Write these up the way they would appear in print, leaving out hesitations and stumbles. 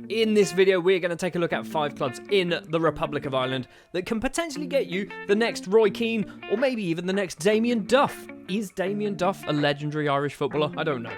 In this video, we're going to take a look at 5 clubs in the Republic of Ireland that can potentially get you the next Roy Keane, or maybe even the next Damien Duff. Is Damien Duff a legendary Irish footballer? I don't know.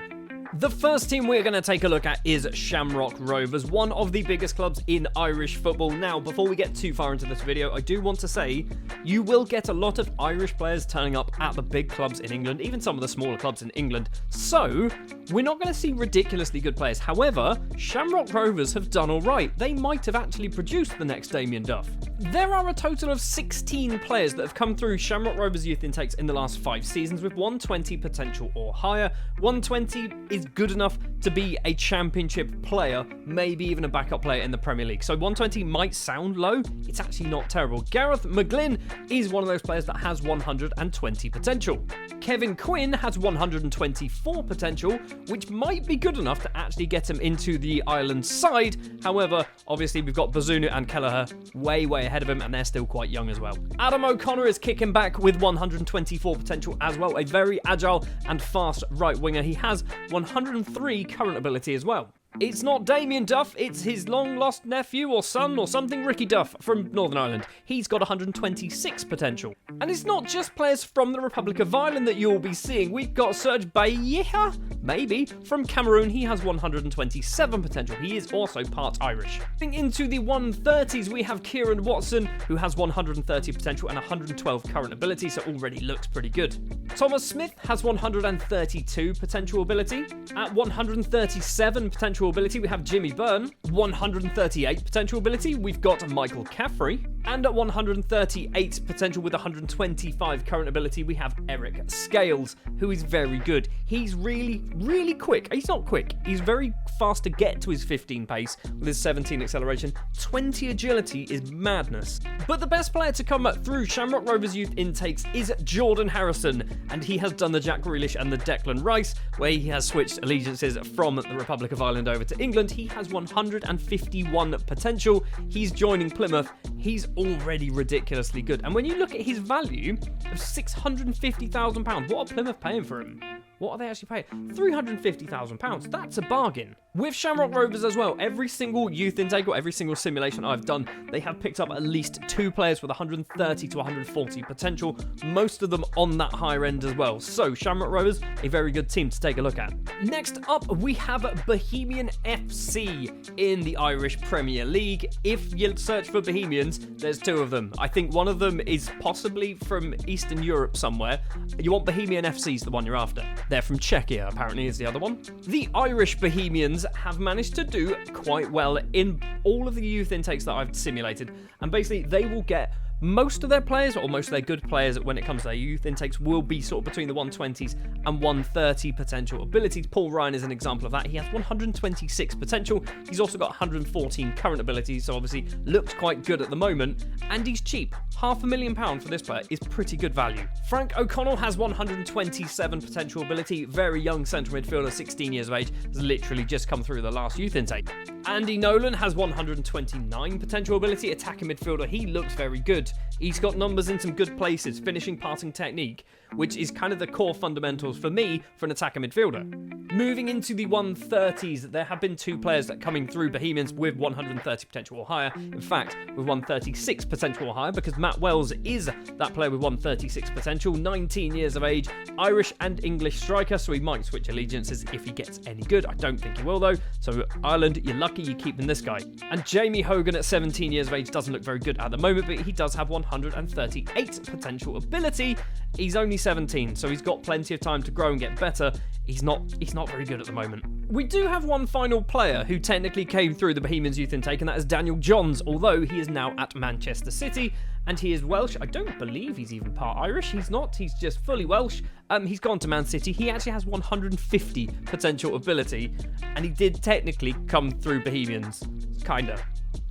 The first team we're going to take a look at is Shamrock Rovers, one of the biggest clubs in Irish football. Now, before we get too far into this video, I do want to say you will get a lot of Irish players turning up at the big clubs in England, even some of the smaller clubs in England. So, we're not going to see ridiculously good players. However, Shamrock Rovers have done all right. They might have actually produced the next Damien Duff. There are a total of 16 players that have come through Shamrock Rovers youth intakes in the last 5 seasons with 120 potential or higher. 120 is good enough to be a championship player, maybe even a backup player in the Premier League. So 120 might sound low, it's actually not terrible. Gareth McGlynn is one of those players that has 120 potential. Kevin Quinn has 124 potential, which might be good enough to actually get him into the Ireland side. However, obviously we've got Bazunu and Kelleher way ahead of him, and they're still quite young as well. Adam O'Connor is kicking back with 124 potential as well, a very agile and fast right winger. He has 103 current ability as well. It's not Damien Duff, it's his long-lost nephew or son or something, Ricky Duff from Northern Ireland. He's got 126 potential. And it's not just players from the Republic of Ireland that you'll be seeing. We've got Serge Bayeha, maybe, from Cameroon. He has 127 potential. He is also part Irish. Moving into the 130s, we have Kieran Watson, who has 130 potential and 112 current ability, so already looks pretty good. Thomas Smith has 132 potential ability. At 137 potential ability, we have Jimmy Byrne. 138 potential ability, we've got Michael Caffrey. And at 138 potential with 125 current ability, we have Eric Scales, who is very good. He's really quick. He's not quick. He's very fast to get to his 15 pace with his 17 acceleration. 20 agility is madness. But the best player to come through Shamrock Rovers youth intakes is Jordan Harrison, and he has done the Jack Grealish and the Declan Rice, where he has switched allegiances from the Republic of Ireland over to England. He has 151 potential. He's joining Plymouth. He's already ridiculously good. And when you look at his value of £650,000, what are Plymouth paying for him? What are they actually paying? £350,000. That's a bargain. With Shamrock Rovers as well, every single youth intake or every single simulation I've done, they have picked up at least 2 players with 130 to 140 potential, most of them on that higher end as well. So Shamrock Rovers, a very good team to take a look at. Next up, we have Bohemian FC in the Irish Premier League. If you search for Bohemians, there's 2 of them. I think one of them is possibly from Eastern Europe somewhere. You want Bohemian FC is the one you're after. They're from Czechia, apparently, is the other one. The Irish Bohemians have managed to do quite well in all of the youth intakes that I've simulated. And basically, they will get most of their players, or most of their good players when it comes to their youth intakes, will be sort of between the 120s and 130 potential abilities. Paul Ryan is an example of that. He has 126 potential. He's also got 114 current abilities, so obviously looks quite good at the moment. And he's cheap. £500,000 for this player is pretty good value. Frank O'Connell has 127 potential ability. Very young central midfielder, 16 years of age. Has literally just come through the last youth intake. Andy Nolan has 129 potential ability. Attacking midfielder. He looks very good. He's got numbers in some good places, finishing, passing, technique, which is kind of the core fundamentals for me for an attacker midfielder. Moving into the 130s, there have been 2 players that coming through Bohemians with 130 potential or higher. In fact, with 136 potential or higher, because Matt Wells is that player with 136 potential, 19 years of age, Irish and English striker, so he might switch allegiances if he gets any good. I don't think he will though. So Ireland, you're lucky you're keeping this guy. And Jamie Hogan at 17 years of age doesn't look very good at the moment, but he does have 138 potential ability. He's only 17, so he's got plenty of time to grow and get better. He's not very good at the moment. We do have one final player who technically came through the Bohemians youth intake, and that is Daniel Johns, although he is now at Manchester City, and he is Welsh. I don't believe he's even part Irish. He's not. He's just fully Welsh. He's gone to Man City. He actually has 150 potential ability, and he did technically come through Bohemians. Kinda.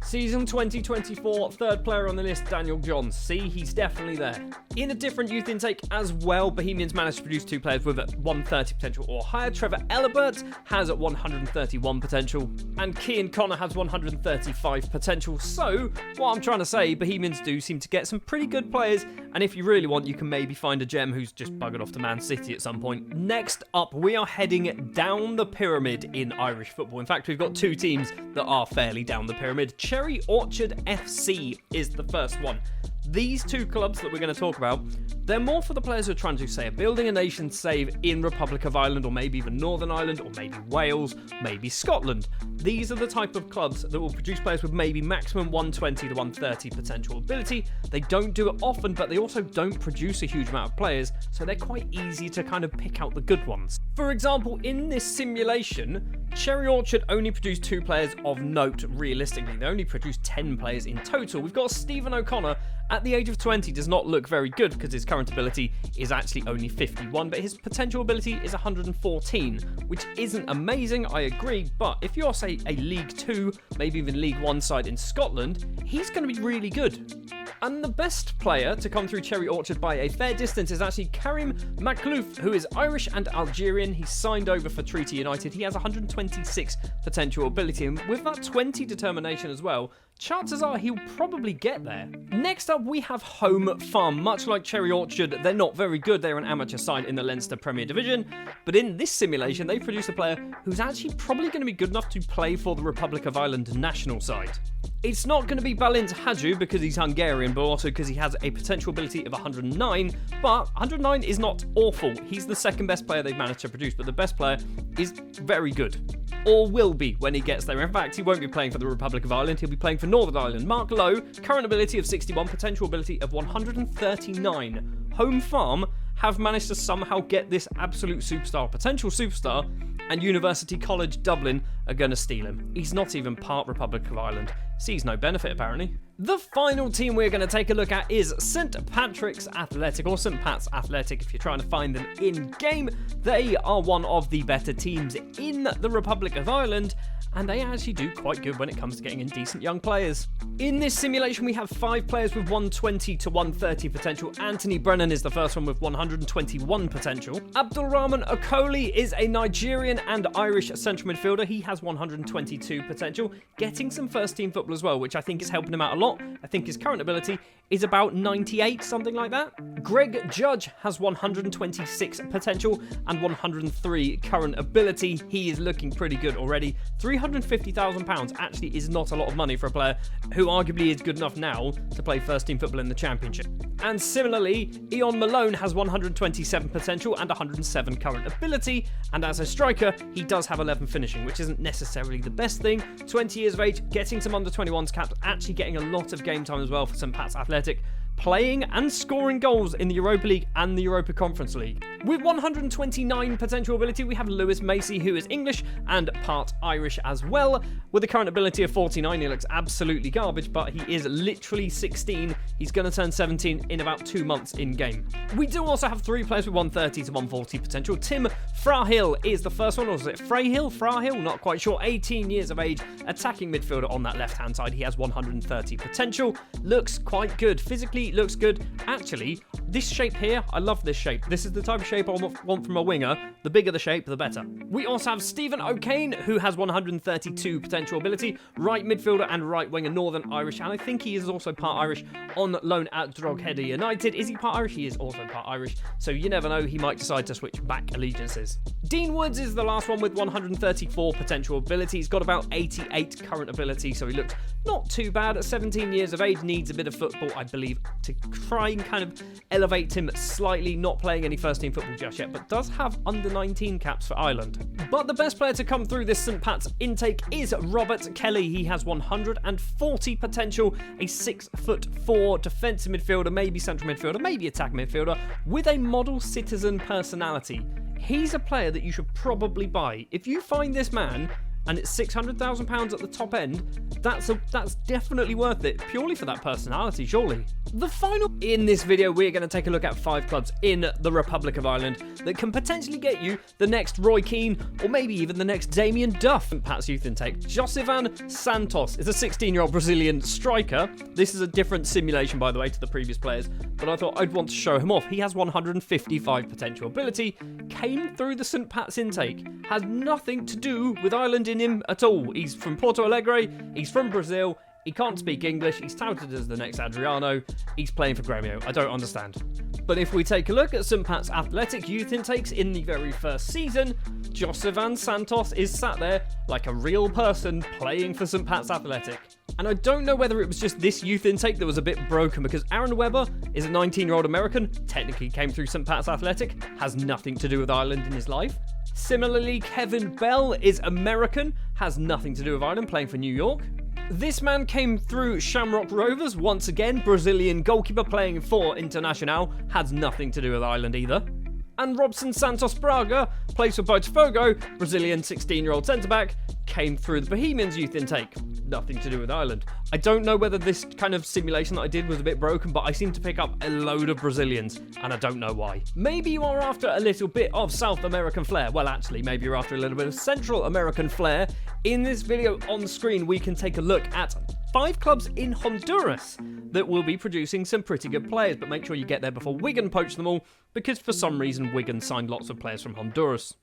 Season 2024, third player on the list, Daniel Johns. See, he's definitely there. In a different youth intake as well, Bohemians managed to produce 2 players with 130 potential or higher. Trevor Elibert has 131 potential, and Cian Connor has 135 potential. So, what I'm trying to say, Bohemians do seem to get some pretty good players, and if you really want, you can maybe find a gem who's just buggered off to Man City at some point. Next up, we are heading down the pyramid in Irish football. In fact, we've got 2 teams that are fairly down the pyramid. Cherry Orchard FC is the first one. These 2 clubs that we're going to talk about, they're more for the players who are trying to, say, building a nation save in Republic of Ireland, or maybe even Northern Ireland, or maybe Wales, maybe Scotland. These are the type of clubs that will produce players with maybe maximum 120 to 130 potential ability. They don't do it often, but they also don't produce a huge amount of players, so they're quite easy to kind of pick out the good ones. For example, in this simulation, Cherry Orchard only produced 2 players of note realistically. They only produced 10 players in total. We've got Stephen O'Connor. At the age of 20, does not look very good because his current ability is actually only 51, but his potential ability is 114, which isn't amazing, I agree, but if you're, say, a League 2, maybe even League 1 side in Scotland, he's going to be really good. And the best player to come through Cherry Orchard by a fair distance is actually Karim Maklouf, who is Irish and Algerian. He's signed over for Treaty United. He has 126 potential ability, and with that 20 determination as well, chances are he'll probably get there. Next up, we have Home Farm. Much like Cherry Orchard, they're not very good. They're an amateur side in the Leinster Premier Division. But in this simulation, they produce a player who's actually probably going to be good enough to play for the Republic of Ireland national side. It's not going to be Balint Hadju because he's Hungarian, but also because he has a potential ability of 109. But 109 is not awful. He's the second best player they've managed to produce, but the best player is very good. Or will be when he gets there. In fact, he won't be playing for the Republic of Ireland, he'll be playing for Northern Ireland. Mark Lowe, current ability of 61, potential ability of 139. Home Farm have managed to somehow get this absolute superstar, potential superstar, and University College Dublin are going to steal him. He's not even part Republic of Ireland. Sees no benefit, apparently. The final team we're going to take a look at is St Patrick's Athletic, or St Pat's Athletic if you're trying to find them in-game. They are one of the better teams in the Republic of Ireland, and they actually do quite good when it comes to getting in decent young players. In this simulation, we have 5 players with 120 to 130 potential. Anthony Brennan is the first one with 121 potential. Abdulrahman Okoli is a Nigerian and Irish central midfielder. He has 122 potential, getting some first-team football as well, which I think is helping him out a lot. I think his current ability is about 98, something like that. Greg Judge has 126 potential and 103 current ability. He is looking pretty good already. £350,000 actually is not a lot of money for a player who arguably is good enough now to play first-team football in the Championship. And similarly, Ian Malone has 127 potential and 107 current ability, and as a striker, he does have 11 finishing, which isn't necessarily the best thing. 20 years of age, getting some under-21s caps, actually getting a lot of game time as well for St Pat's Athletic, playing and scoring goals in the Europa League and the Europa Conference League. With 129 potential ability, we have Lewis Macy, who is English and part Irish as well. With a current ability of 49, he looks absolutely garbage, but he is literally 16. He's going to turn 17 in about 2 months in-game. We do also have 3 players with 130 to 140 potential. Tim Frahill is the first one, or is it Frahill? Not quite sure. 18 years of age, attacking midfielder on that left-hand side. He has 130 potential. Looks quite good. Physically, looks good. Actually, this shape here, I love this shape. This is the type of shape I want from a winger. The bigger the shape, the better. We also have Stephen O'Kane, who has 132 potential ability, right midfielder and right winger, Northern Irish, and I think he is also part Irish on loan at Drogheda United. Is he part Irish? He is also part Irish, so you never know, he might decide to switch back allegiances. Dean Woods is the last one with 134 potential ability. He's got about 88 current ability, so he looks not too bad. At 17 years of age, needs a bit of football, I believe, to try and kind of elevate him slightly. Not playing any first-team football just yet, but does have under-19 caps for Ireland. But the best player to come through this St Pat's intake is Robert Kelly. He has 140 potential, a 6'4" defensive midfielder, maybe central midfielder, maybe attack midfielder, with a model citizen personality. He's a player that you should probably buy. If you find this man and it's £600,000 at the top end, that's definitely worth it, purely for that personality, surely. The final in this video, we're going to take a look at 5 clubs in the Republic of Ireland that can potentially get you the next Roy Keane, or maybe even the next Damien Duff. Pat's youth intake. Josivan Santos is a 16-year-old Brazilian striker. This is a different simulation, by the way, to the previous players, but I thought I'd want to show him off. He has 155 potential ability, came through the St. Pat's intake, has nothing to do with Ireland in him at all. He's from Porto Alegre, he's from Brazil, he can't speak English, he's touted as the next Adriano, he's playing for Grêmio. I don't understand. But if we take a look at St. Pat's Athletic youth intakes in the very first season, Josivan Santos is sat there like a real person playing for St. Pat's Athletic. And I don't know whether it was just this youth intake that was a bit broken, because Aaron Webber is a 19-year-old American, technically came through St. Pat's Athletic, has nothing to do with Ireland in his life. Similarly, Kevin Bell is American, has nothing to do with Ireland, playing for New York. This man came through Shamrock Rovers, once again, Brazilian goalkeeper playing for Internacional, has nothing to do with Ireland either. And Robson Santos Braga plays for Botafogo, Brazilian 16-year-old centre-back, came through the Bohemians youth intake. Nothing to do with Ireland. I don't know whether this kind of simulation that I did was a bit broken, but I seem to pick up a load of Brazilians, and I don't know why. Maybe you are after a little bit of South American flair. Well, actually, maybe you're after a little bit of Central American flair. In this video on screen, we can take a look at 5 clubs in Honduras that will be producing some pretty good players, but make sure you get there before Wigan poach them all, because for some reason Wigan signed lots of players from Honduras.